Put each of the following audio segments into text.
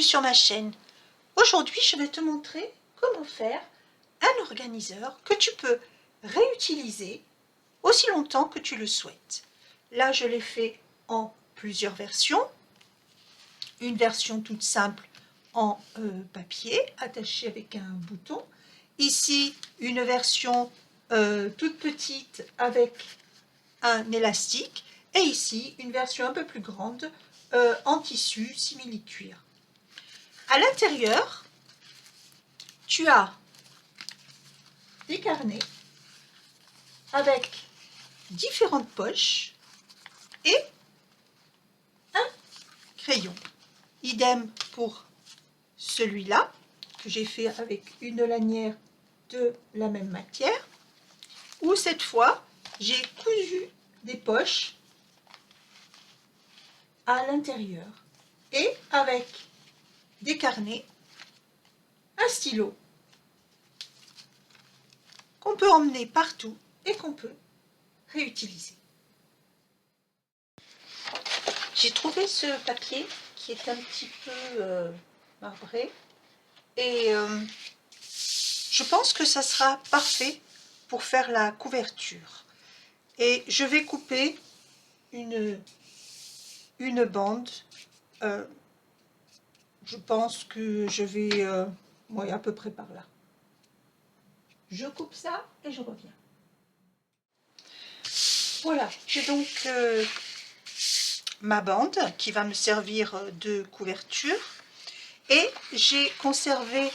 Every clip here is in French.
bienvenue sur ma chaîne. Aujourd'hui, je vais te montrer comment faire un organiseur que tu peux réutiliser aussi longtemps que tu le souhaites. Là, je l'ai fait en plusieurs versions. Une version toute simple en papier, attachée avec un bouton. Ici, une version toute petite avec un élastique. Et ici, une version un peu plus grande en tissu simili-cuir. À l'intérieur, tu as des carnets avec différentes poches et un crayon. Idem pour celui-là, que j'ai fait avec une lanière de la même matière, où cette fois, j'ai cousu des poches à l'intérieur et avec des carnets, un stylo qu'on peut emmener partout et qu'on peut réutiliser. J'ai trouvé ce papier qui est un petit peu marbré et je pense que ça sera parfait pour faire la couverture. Et je vais couper une bande. Je pense que je vais ouais, à peu près par là. Je coupe ça et je reviens. Voilà, j'ai donc ma bande qui va me servir de couverture et j'ai conservé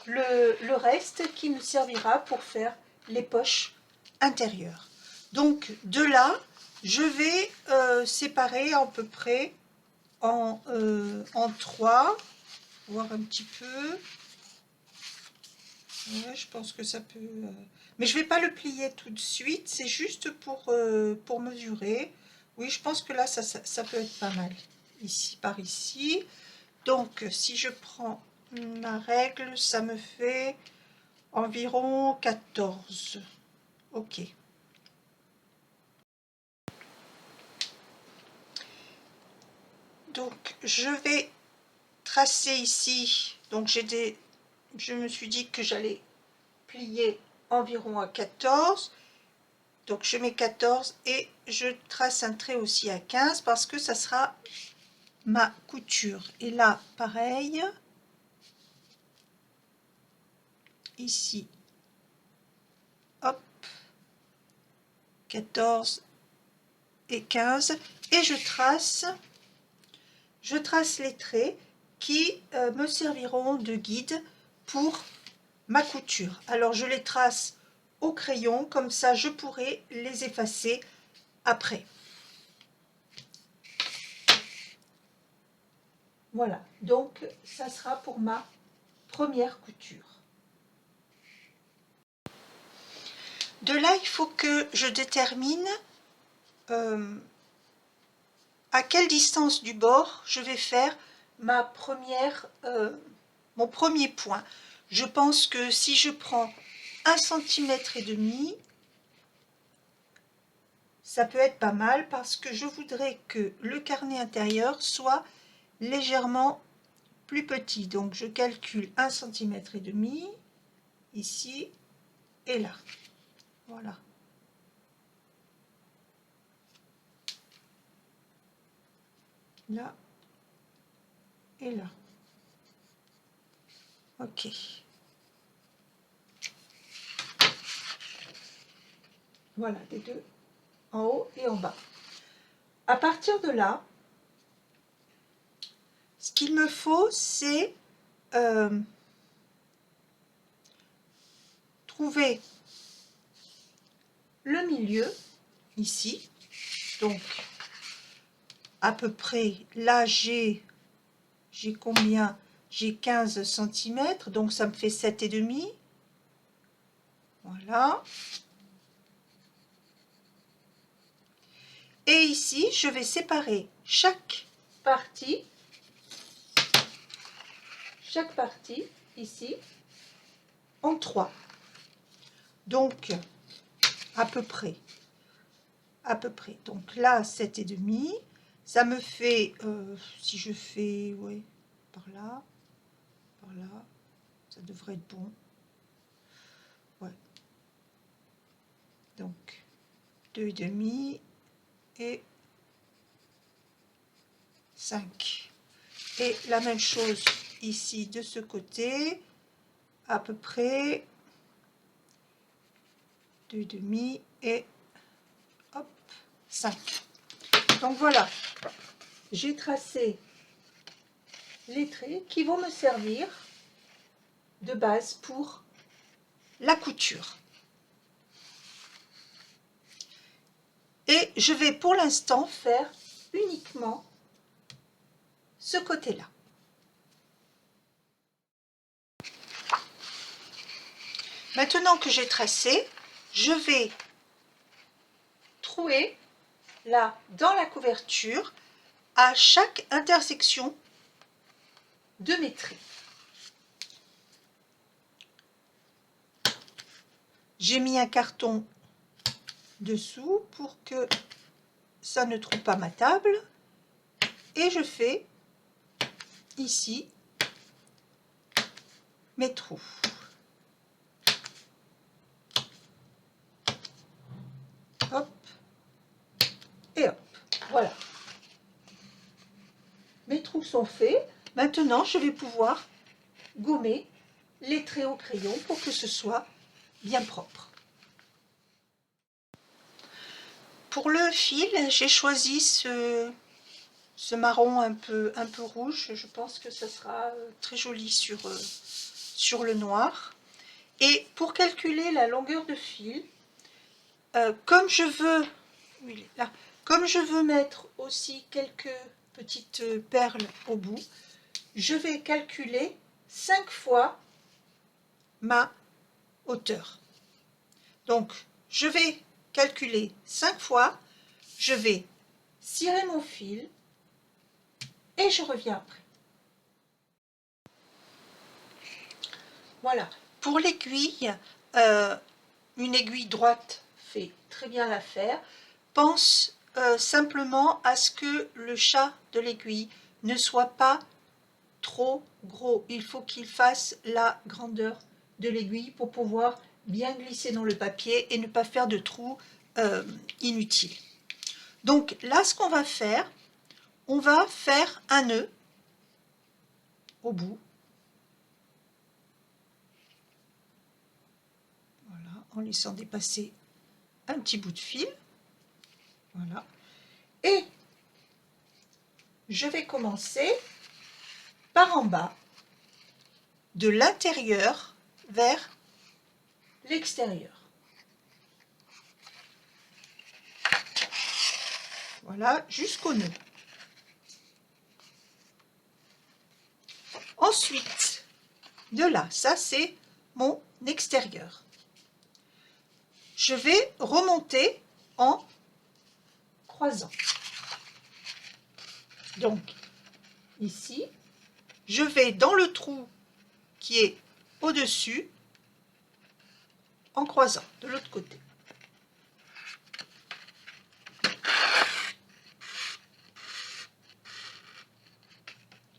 le reste qui me servira pour faire les poches intérieures. Donc de là, je vais séparer à peu près en 3, voir un petit peu. Ouais, je pense que ça peut... Mais je ne vais pas le plier tout de suite, c'est juste pour mesurer. Oui, je pense que là, ça peut être pas mal. Ici, par ici. Donc, si je prends ma règle, ça me fait environ 14. Ok. Donc, je vais tracer ici. Donc, je me suis dit que j'allais plier environ à 14. Donc je mets 14 et je trace un trait aussi à 15 parce que ça sera ma couture. Et là, pareil, ici, hop, 14 et 15. Et je trace les traits qui me serviront de guide pour ma couture. Alors je les trace au crayon, comme ça je pourrai les effacer après. Voilà, donc ça sera pour ma première couture. De là, il faut que je détermine à quelle distance du bord je vais faire mon premier point. Je pense que si je prends 1,5 cm, ça peut être pas mal parce que je voudrais que le carnet intérieur soit légèrement plus petit. Donc je calcule 1,5 cm ici et là. Voilà. Là et là. Ok. Voilà, les deux, en haut et en bas. À partir de là, ce qu'il me faut, c'est trouver le milieu, ici. Donc, à peu près, là, j'ai combien? J'ai 15 cm, donc ça me fait 7,5. Voilà. Et ici, je vais séparer chaque partie, ici, en 3. Donc, à peu près. Donc là, 7,5. Ça me fait, si je fais, ouais, par là, ça devrait être bon. Ouais. Donc 2,5 et 5. Et la même chose ici de ce côté, à peu près 2,5 et hop, 5. Donc voilà, j'ai tracé les traits qui vont me servir de base pour la couture. Et je vais pour l'instant faire uniquement ce côté-là. Maintenant que j'ai tracé, je vais trouer là dans la couverture à chaque intersection de mes traits. J'ai mis un carton dessous pour que ça ne trouve pas ma table et je fais ici mes trous. Hop et hop, voilà. Mes trous sont faits. Maintenant, je vais pouvoir gommer les traits au crayon pour que ce soit bien propre. Pour le fil, j'ai choisi ce marron un peu rouge. Je pense que ça sera très joli sur le noir. Et pour calculer la longueur de fil, comme je veux mettre aussi quelques petites perles au bout, je vais calculer 5 fois ma hauteur. Donc, je vais calculer 5 fois, je vais cirer mon fil et je reviens après. Voilà, pour l'aiguille, une aiguille droite fait très bien l'affaire. Pense simplement à ce que le chat de l'aiguille ne soit pas trop gros. Il faut qu'il fasse la grandeur de l'aiguille pour pouvoir bien glisser dans le papier et ne pas faire de trous inutiles. Donc là, ce qu'on va faire, on va faire un nœud au bout. Voilà, en laissant dépasser un petit bout de fil. Voilà. Et je vais commencer par en bas, de l'intérieur vers l'extérieur. Voilà, jusqu'au nœud. Ensuite, de là, ça c'est mon extérieur. Je vais remonter en croisant. Donc, ici, je vais dans le trou qui est au-dessus en croisant de l'autre côté.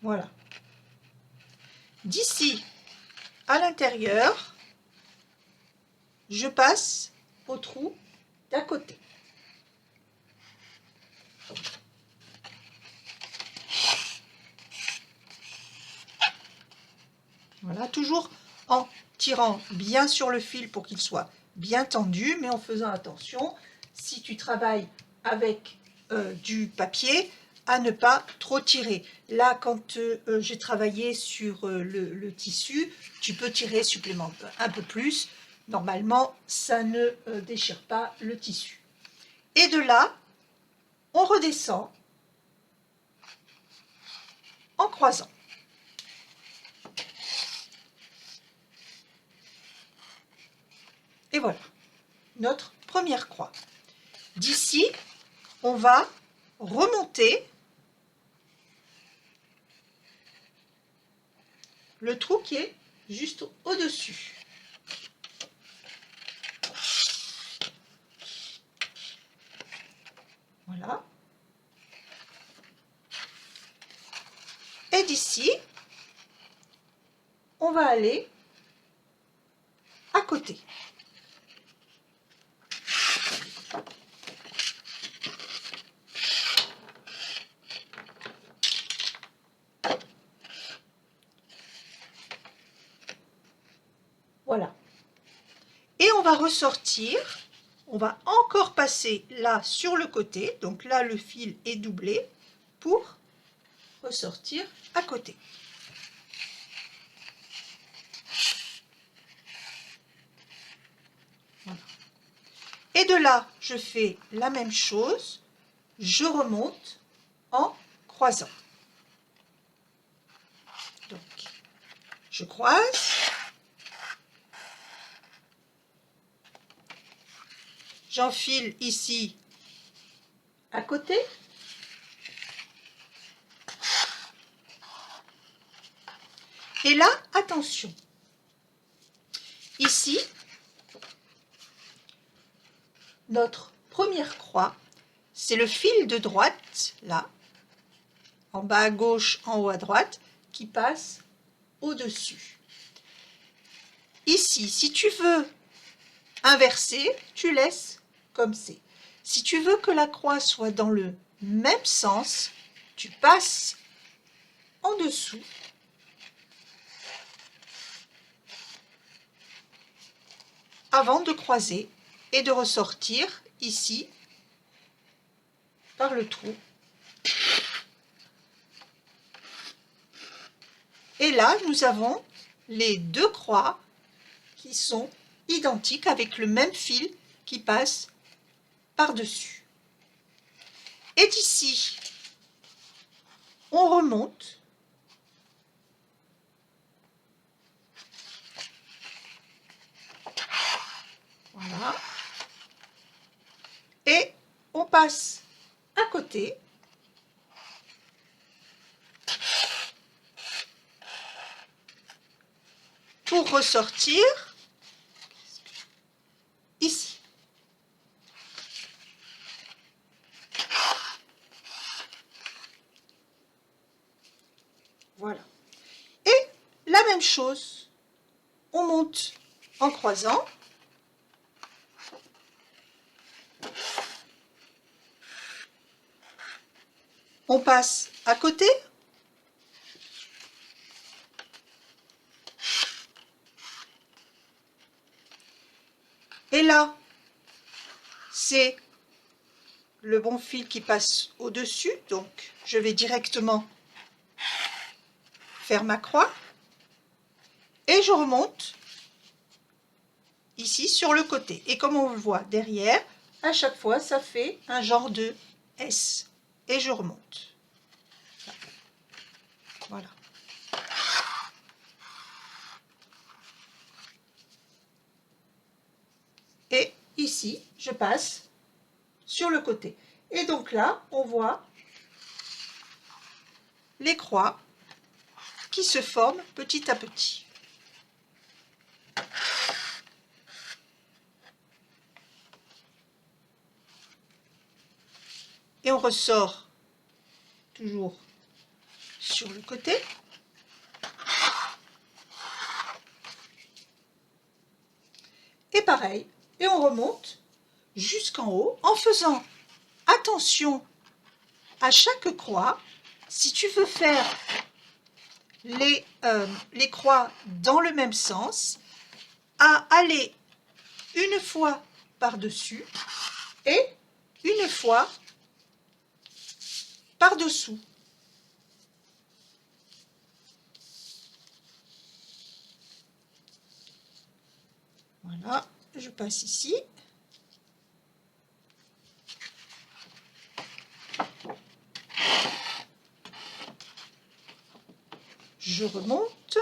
Voilà. D'ici à l'intérieur, je passe au trou d'à côté. Voilà, toujours en tirant bien sur le fil pour qu'il soit bien tendu, mais en faisant attention, si tu travailles avec du papier, à ne pas trop tirer. Là, quand j'ai travaillé sur le tissu, tu peux tirer supplémentaire un peu plus. Normalement, ça ne déchire pas le tissu. Et de là, on redescend en croisant. Et voilà, notre première croix. D'ici, on va remonter le trou qui est juste au-dessus. Voilà. Et d'ici, on va aller à côté. Voilà. Et on va ressortir, on va encore passer là sur le côté, donc là le fil est doublé pour ressortir à côté. Voilà. Et de là, je fais la même chose, je remonte en croisant. Donc, je croise. J'enfile ici à côté. Et là, attention. Ici, notre première croix, c'est le fil de droite, là, en bas à gauche, en haut à droite, qui passe au-dessus. Ici, si tu veux inverser, tu laisses comme c'est. Si tu veux que la croix soit dans le même sens, tu passes en dessous avant de croiser et de ressortir ici par le trou. Et là, nous avons les deux croix qui sont identiques avec le même fil qui passe par-dessus. Et d'ici, on remonte. Voilà. Et on passe à côté. Pour ressortir ici. Voilà. Et la même chose, on monte en croisant. On passe à côté. Et là, c'est le bon fil qui passe au-dessus, donc je vais directement faire ma croix et je remonte ici sur le côté. Et comme on le voit derrière, à chaque fois, ça fait un genre de S. Et je remonte. Voilà. Et ici, je passe sur le côté. Et donc là, on voit les croix qui se forment petit à petit. Et on ressort toujours sur le côté. Et pareil, et on remonte jusqu'en haut en faisant attention à chaque croix. Si tu veux faire les croix dans le même sens, à aller une fois par-dessus et une fois par-dessous. Voilà, je passe ici. Je remonte.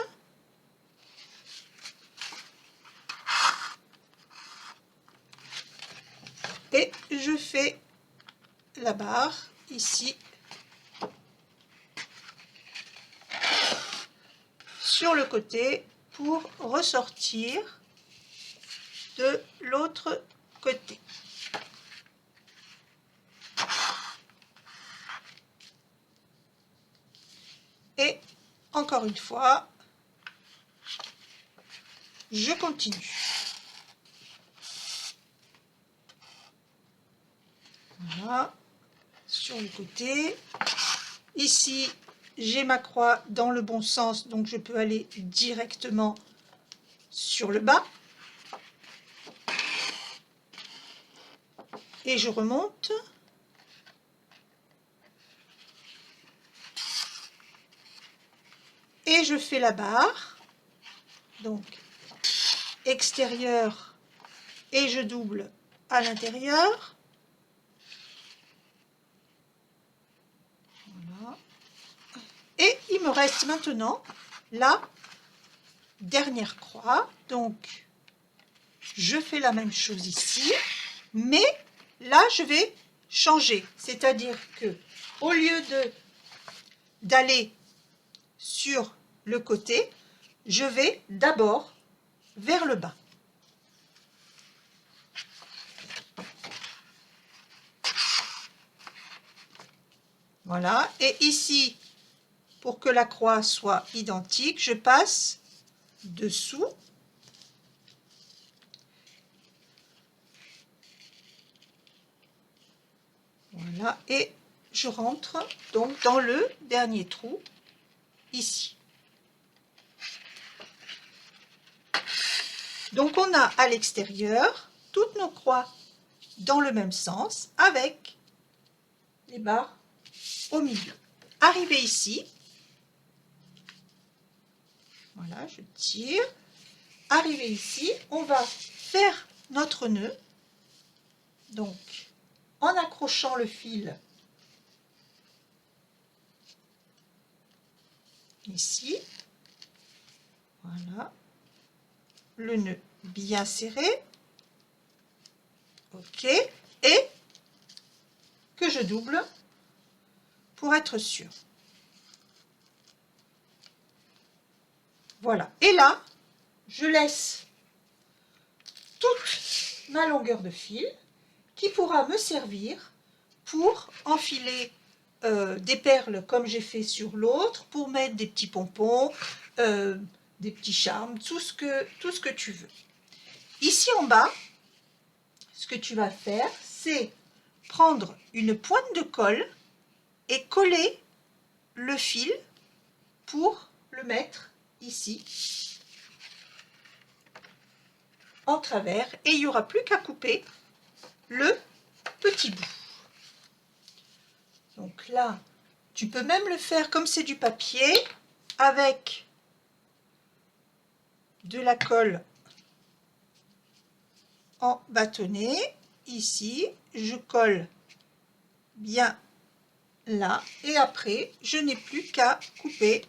Et je fais la barre ici sur le côté pour ressortir de l'autre côté. Et encore une fois, je continue. Voilà, sur le côté. Ici, j'ai ma croix dans le bon sens, donc je peux aller directement sur le bas. Et je remonte. Et je fais la barre. Donc, extérieur, et je double à l'intérieur. Voilà. Et il me reste maintenant la dernière croix. Donc, je fais la même chose ici, mais là, je vais changer. C'est-à-dire que au lieu d'aller sur le côté, je vais d'abord vers le bas. Voilà, et ici, pour que la croix soit identique, je passe dessous. Voilà, et je rentre donc dans le dernier trou, ici. Donc on a à l'extérieur toutes nos croix dans le même sens, avec les barres au milieu. Arrivé ici, voilà, je tire. Arrivé ici, on va faire notre nœud. Donc, en accrochant le fil ici, voilà, le nœud bien serré, ok, et que je double pour être sûr. Voilà, et là, je laisse toute ma longueur de fil qui pourra me servir pour enfiler des perles comme j'ai fait sur l'autre, pour mettre des petits pompons, des petits charmes, tout ce que tu veux. Ici en bas, ce que tu vas faire, c'est prendre une pointe de colle et coller le fil pour le mettre ici en travers, et il n'y aura plus qu'à couper le petit bout. Donc là, tu peux même le faire comme c'est du papier, avec de la colle en bâtonnet. Ici, je colle bien là, et après, je n'ai plus qu'à couper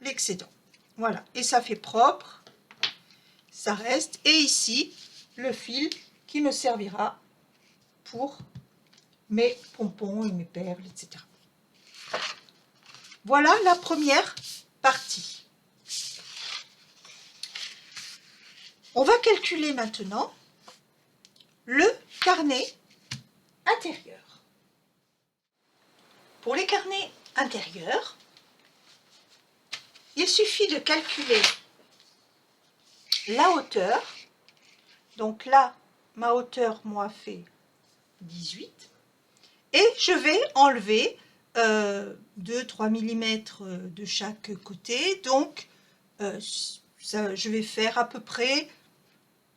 l'excédent. Voilà, et ça fait propre, ça reste. Et ici, le fil qui me servira pour mes pompons et mes perles, etc. Voilà la première partie. On va calculer maintenant le carnet intérieur. Pour les carnets intérieurs, il suffit de calculer la hauteur. Donc là, ma hauteur, moi, fait 18. Et je vais enlever 2-3 mm de chaque côté. Donc, je vais faire à peu près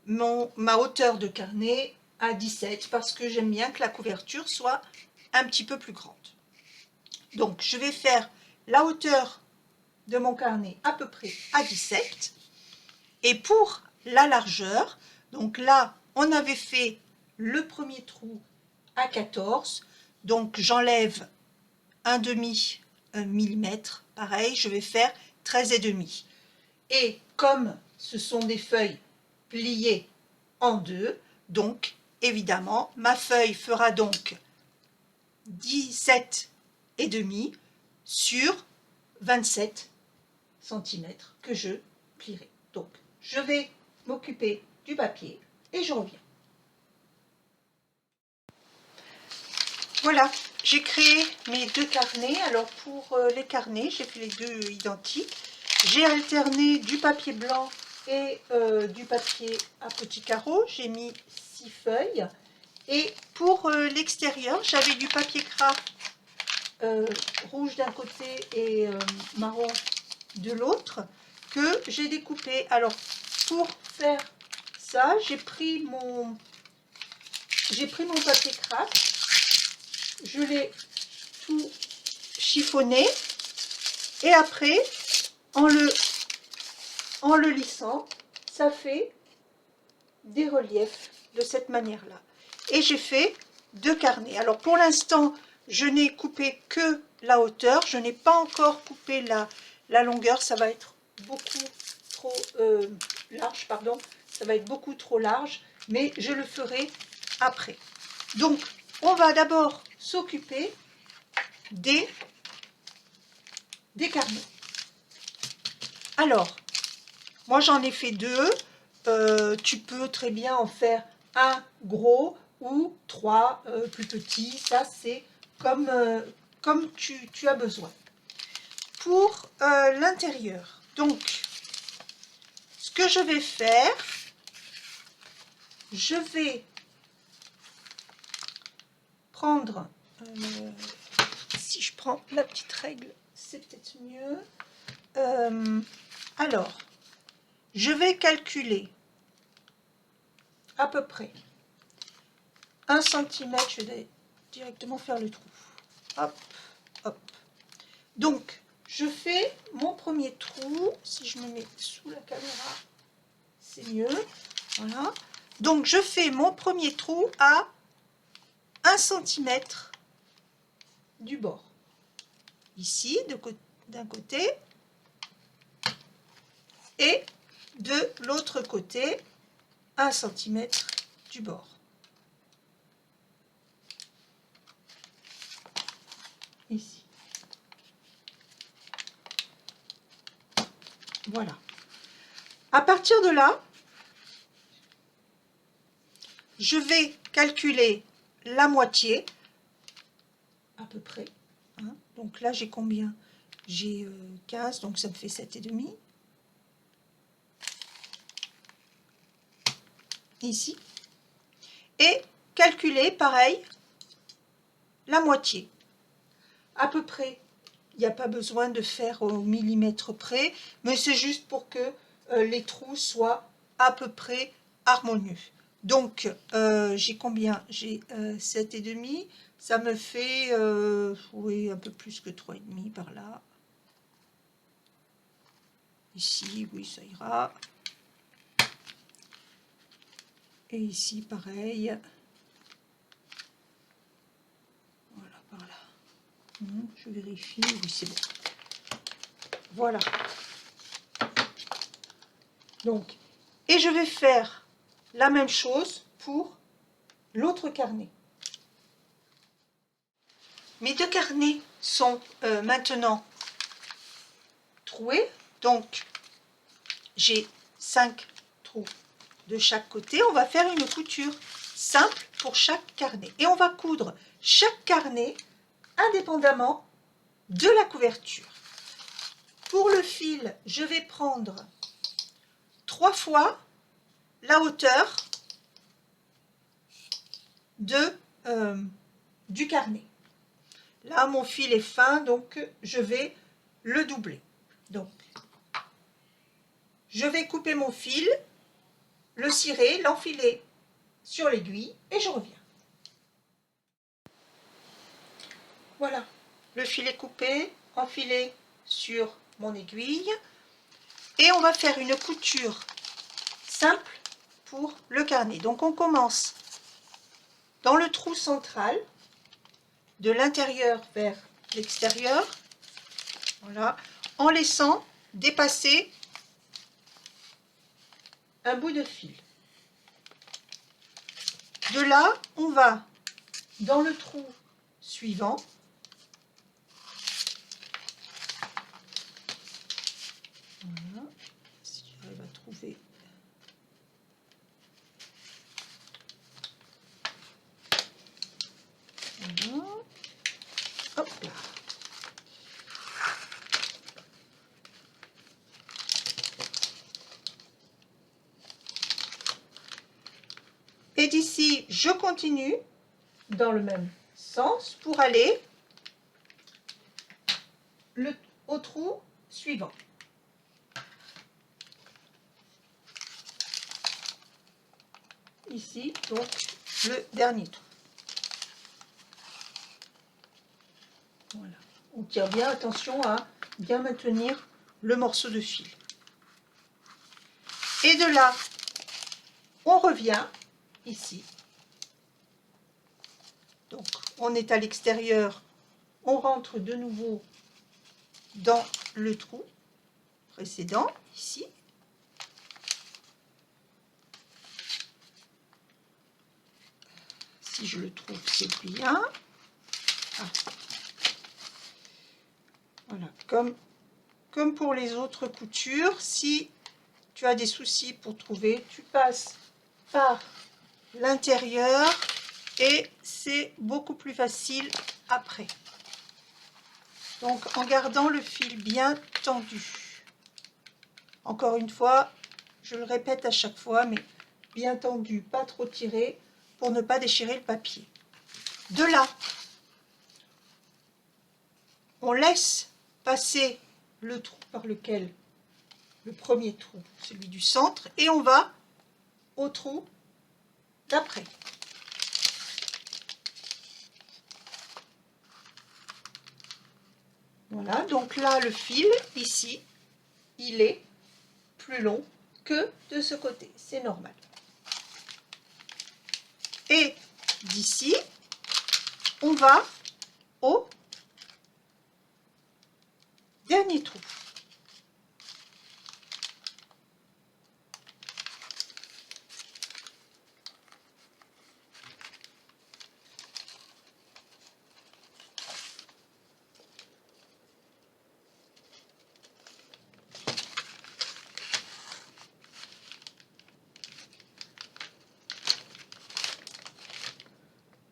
ma hauteur de carnet à 17, parce que j'aime bien que la couverture soit un petit peu plus grande. Donc, je vais faire la hauteur de mon carnet à peu près à 17. Et pour la largeur, donc là, on avait fait le premier trou à 14. Donc, j'enlève un demi millimètre. Pareil, je vais faire 13,5. Et comme ce sont des feuilles pliées en deux, donc évidemment, ma feuille fera donc 17,5 sur 27 cm que je plierai. Donc, je vais m'occuper du papier et je reviens. Voilà, j'ai créé mes deux carnets. Alors pour les carnets, j'ai fait les deux identiques. J'ai alterné du papier blanc et du papier à petits carreaux. J'ai mis 6 feuilles. Et pour l'extérieur, j'avais du papier craft rouge d'un côté et marron de l'autre que j'ai découpé. Alors pour faire ça, j'ai pris mon papier craft, je l'ai tout chiffonné et après en le lissant, ça fait des reliefs de cette manière là. Et j'ai fait 2 carnets. Alors pour l'instant, je n'ai coupé que la hauteur, je n'ai pas encore coupé la longueur, ça va être beaucoup trop large, pardon, ça va être beaucoup trop large, mais je le ferai après. Donc, on va d'abord s'occuper des carnets. Alors, moi j'en ai fait 2, tu peux très bien en faire un gros ou 3 plus petits, ça c'est comme tu as besoin. Pour l'intérieur, donc ce que je vais faire, je vais prendre, si je prends la petite règle, c'est peut-être mieux. Alors, je vais calculer à peu près 1 cm, je vais directement faire le trou. Hop, hop. Donc, je fais mon premier trou. Si je me mets sous la caméra, c'est mieux. Voilà. Donc, je fais mon premier trou à 1 cm du bord. Ici, d'un côté. Et de l'autre côté, 1 cm du bord. Ici. Voilà. À partir de là, je vais calculer la moitié, à peu près. Hein. Donc là, j'ai combien? J'ai 15, donc ça me fait 7,5. Ici. Et calculer, pareil, la moitié. À peu près. Il n'y a pas besoin de faire au millimètre près, mais c'est juste pour que les trous soient à peu près harmonieux. Donc, j'ai combien? J'ai 7,5. Ça me fait, oui, un peu plus que 3,5 par là. Ici, oui, ça ira. Et ici, pareil. Voilà, par là. Je vérifie, oui, c'est bon. Voilà. Donc, et je vais faire la même chose pour l'autre carnet. Mes 2 carnets sont maintenant troués, donc j'ai 5 trous de chaque côté. On va faire une couture simple pour chaque carnet et on va coudre chaque carnet indépendamment de la couverture. Pour le fil, je vais prendre 3 fois la hauteur du carnet. Là, mon fil est fin, donc je vais le doubler. Donc, je vais couper mon fil, le cirer, l'enfiler sur l'aiguille et je reviens. Voilà, le fil est coupé, enfilé sur mon aiguille et on va faire une couture simple pour le carnet. Donc, on commence dans le trou central, de l'intérieur vers l'extérieur, voilà, en laissant dépasser un bout de fil. De là, on va dans le trou suivant, voilà, si j'arrive à trouver, voilà, hop là. Et d'ici, je continue dans le même sens pour aller au trou suivant. Ici, donc, le dernier trou. Voilà. On tire bien attention à bien maintenir le morceau de fil. Et de là, on revient ici. Donc, on est à l'extérieur, on rentre de nouveau dans le trou précédent, ici. Si je le trouve, c'est bien. Ah. Voilà, comme pour les autres coutures, si tu as des soucis pour trouver, tu passes par l'intérieur et c'est beaucoup plus facile après. Donc en gardant le fil bien tendu. Encore une fois, je le répète à chaque fois, mais bien tendu, pas trop tiré pour ne pas déchirer le papier. De là, on laisse passer le trou par lequel, le premier trou, celui du centre, et on va au trou d'après. Voilà, donc là, le fil, ici, il est plus long que de ce côté, c'est normal. Et d'ici, on va au dernier trou.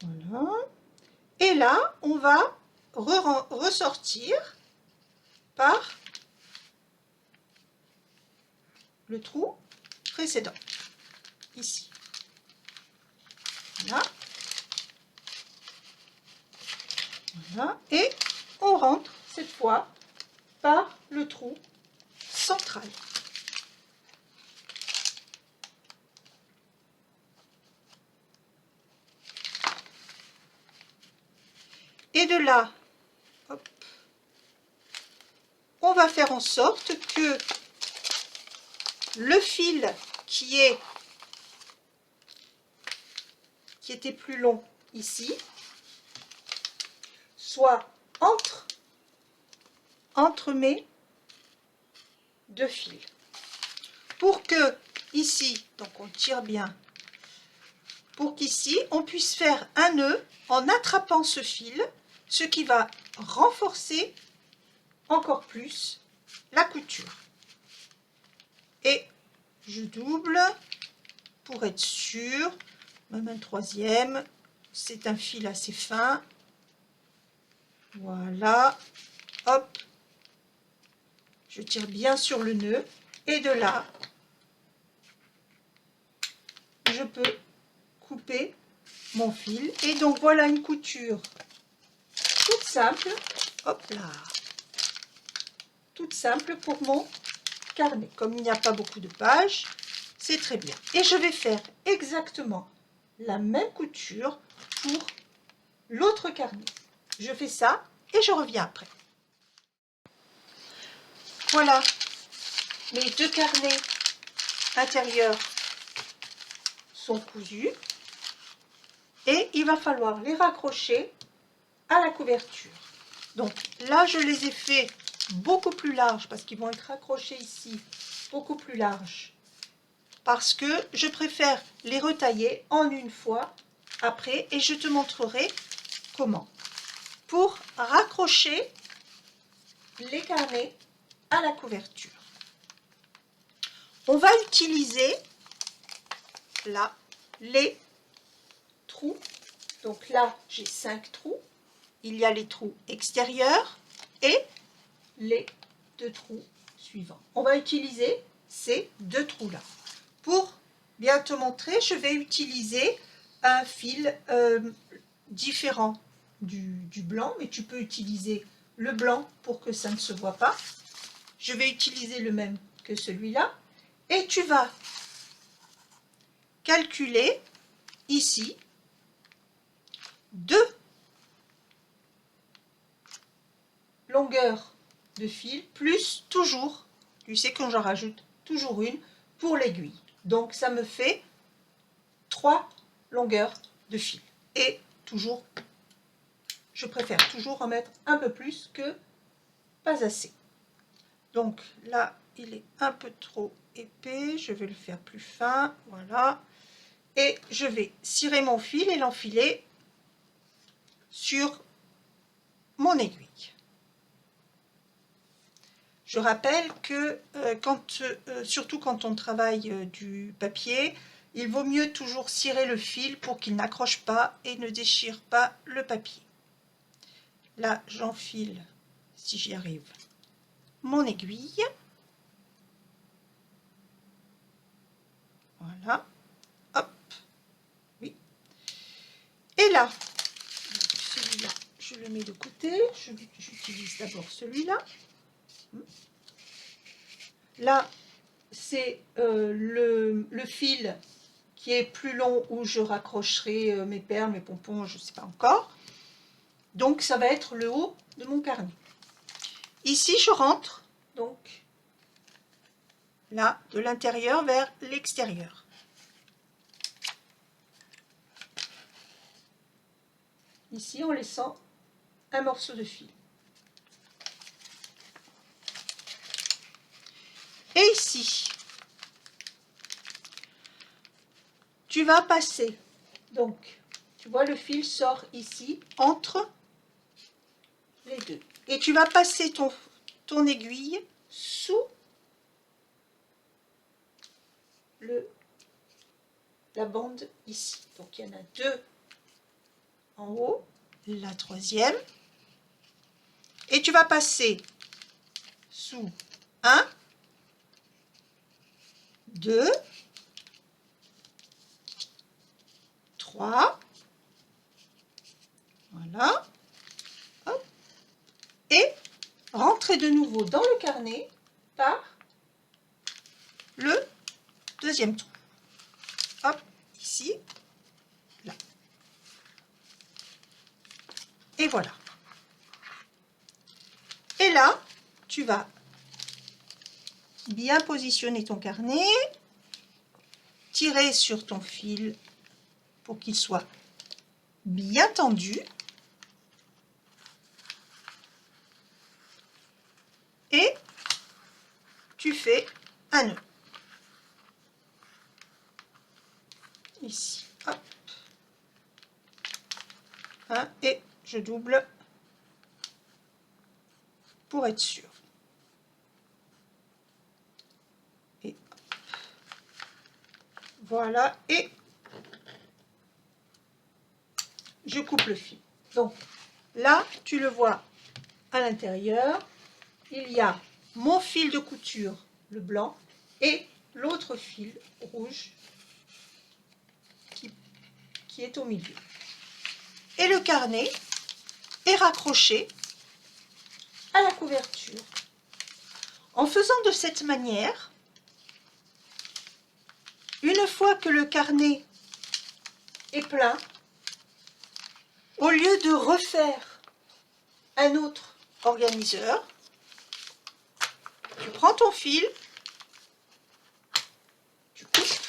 Voilà. Et là, on va ressortir par le trou précédent, ici. Voilà. Voilà. Et on rentre cette fois par le trou central. Et de là, hop, on va faire en sorte que le fil qui était plus long ici soit entre mes deux fils. Pour que ici, donc on tire bien, pour qu'ici on puisse faire un nœud en attrapant ce fil, ce qui va renforcer encore plus la couture. Et je double pour être sûr, même un troisième, c'est un fil assez fin. Voilà, hop, je tire bien sur le nœud et de là, je peux couper mon fil. Et donc voilà une couture toute simple, hop là, toute simple pour mon carnet. Comme il n'y a pas beaucoup de pages, c'est très bien. Et je vais faire exactement la même couture pour l'autre carnet. Je fais ça et je reviens après. Voilà, mes deux carnets intérieurs sont cousus et il va falloir les raccrocher à la couverture. Donc là, je les ai fait beaucoup plus larges parce qu'ils vont être accrochés ici, beaucoup plus larges, parce que je préfère les retailler en une fois après et je te montrerai comment. Pour raccrocher les carnets à la couverture, on va utiliser là les trous. Donc là, j'ai 5 trous. Il y a les trous extérieurs et les 2 trous suivants. On va utiliser ces 2 trous-là pour bien te montrer, je vais utiliser un fil différent du blanc, mais tu peux utiliser le blanc pour que ça ne se voit pas. Je vais utiliser le même que celui-là. Et tu vas calculer ici 2 longueurs de fil, plus toujours, tu sais que j'en rajoute toujours une pour l'aiguille. Donc ça me fait 3 longueurs de fil. Et toujours, je préfère toujours en mettre un peu plus que pas assez. Donc là, il est un peu trop épais, je vais le faire plus fin, voilà. Et je vais cirer mon fil et l'enfiler sur mon aiguille. Je rappelle que surtout quand on travaille du papier, il vaut mieux toujours cirer le fil pour qu'il n'accroche pas et ne déchire pas le papier. Là, j'enfile, si j'y arrive, mon aiguille. Voilà. Hop. Oui. Et là, celui-là, je le mets de côté. J'utilise d'abord celui-là. Là, c'est le fil qui est plus long où je raccrocherai mes perles, mes pompons, je ne sais pas encore. Donc, ça va être le haut de mon carnet. Ici, je rentre, donc, là, de l'intérieur vers l'extérieur. Ici, en laissant un morceau de fil. Et ici, tu vas passer, donc, tu vois, le fil sort ici, entre les deux. Et tu vas passer ton aiguille sous la bande ici. Donc, il y en a 2 en haut, la troisième. Et tu vas passer sous 1, 2, 3, voilà, hop, et rentrer de nouveau dans le carnet par le deuxième trou. Hop, ici, là. Et voilà. Et là, tu vas bien positionner ton carnet, tirer sur ton fil pour qu'il soit bien tendu. Et tu fais un nœud. Ici, hop. Et je double pour être sûr. Et voilà, et je coupe le fil. Donc là, tu le vois à l'intérieur, il y a mon fil de couture, le blanc, et l'autre fil rouge qui est au milieu. Et le carnet est raccroché à la couverture. En faisant de cette manière, une fois que le carnet est plein, au lieu de refaire un autre organiseur, tu prends ton fil, tu coupes,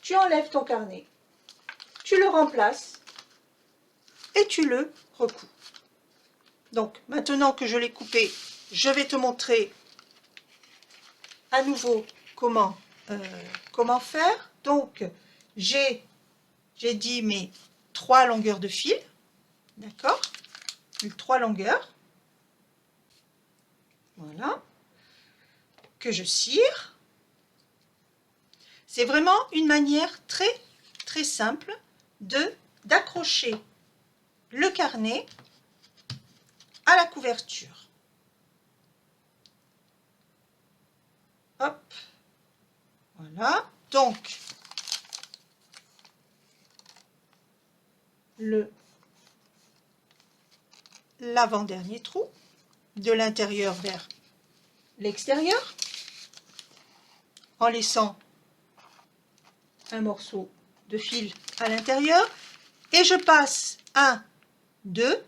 tu enlèves ton carnet, tu le remplaces et tu le recouds. Donc maintenant que je l'ai coupé, je vais te montrer à nouveau comment faire. Donc j'ai dit mes 3 longueurs de fil, d'accord, 3 longueurs, voilà, que je cire. C'est vraiment une manière très très simple d'accrocher le carnet à la couverture. Hop, voilà. Donc, l'avant-dernier trou, de l'intérieur vers l'extérieur, en laissant un morceau de fil à l'intérieur, et je passe 1, 2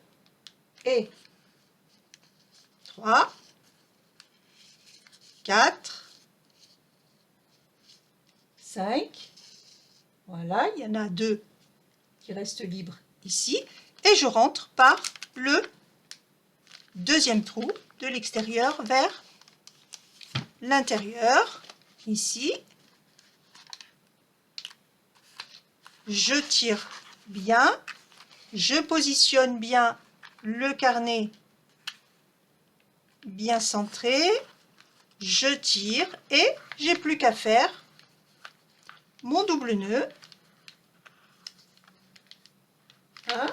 et 3, 4, 5, voilà, il y en a 2 qui restent libres ici, et je rentre par le deuxième trou de l'extérieur vers l'intérieur, ici. Je tire bien, je positionne bien le carnet bien centré, je tire et j'ai plus qu'à faire mon double nœud. 1,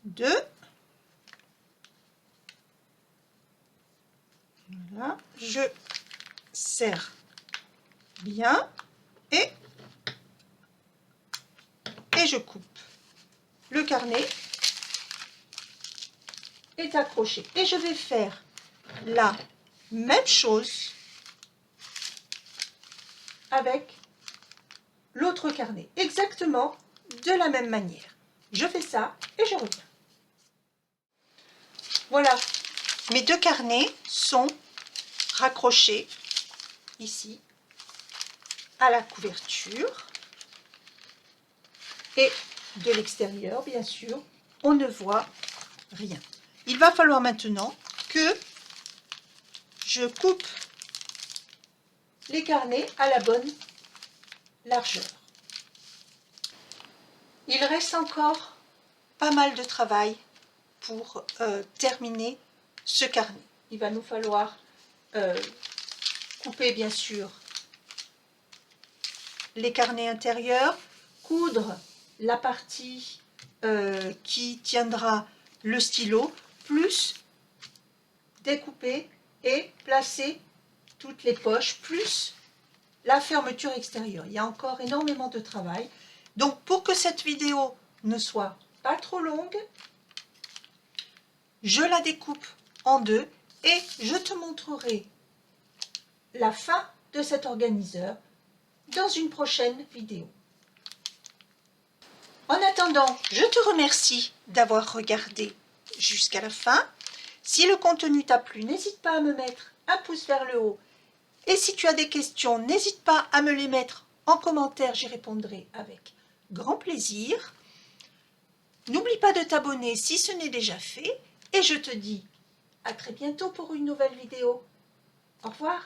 2, voilà, je serre bien et je coupe. Le carnet est accroché et je vais faire la même chose avec l'autre carnet, exactement de la même manière. Je fais ça et je reviens. Voilà, mes 2 carnets sont raccrochés ici à la couverture et de l'extérieur, bien sûr, on ne voit rien. Il va falloir maintenant que je coupe les carnets à la bonne largeur. Il reste encore pas mal de travail pour terminer ce carnet. Il va nous falloir couper bien sûr les carnets intérieurs, coudre la partie qui tiendra le stylo, plus découper et placer toutes les poches, plus la fermeture extérieure. Il y a encore énormément de travail. Donc pour que cette vidéo ne soit pas trop longue, je la découpe en 2 et je te montrerai la fin de cet organiseur dans une prochaine vidéo. En attendant, je te remercie d'avoir regardé jusqu'à la fin. Si le contenu t'a plu, n'hésite pas à me mettre un pouce vers le haut. Et si tu as des questions, n'hésite pas à me les mettre en commentaire, j'y répondrai avec grand plaisir. N'oublie pas de t'abonner si ce n'est déjà fait. Et je te dis à très bientôt pour une nouvelle vidéo. Au revoir.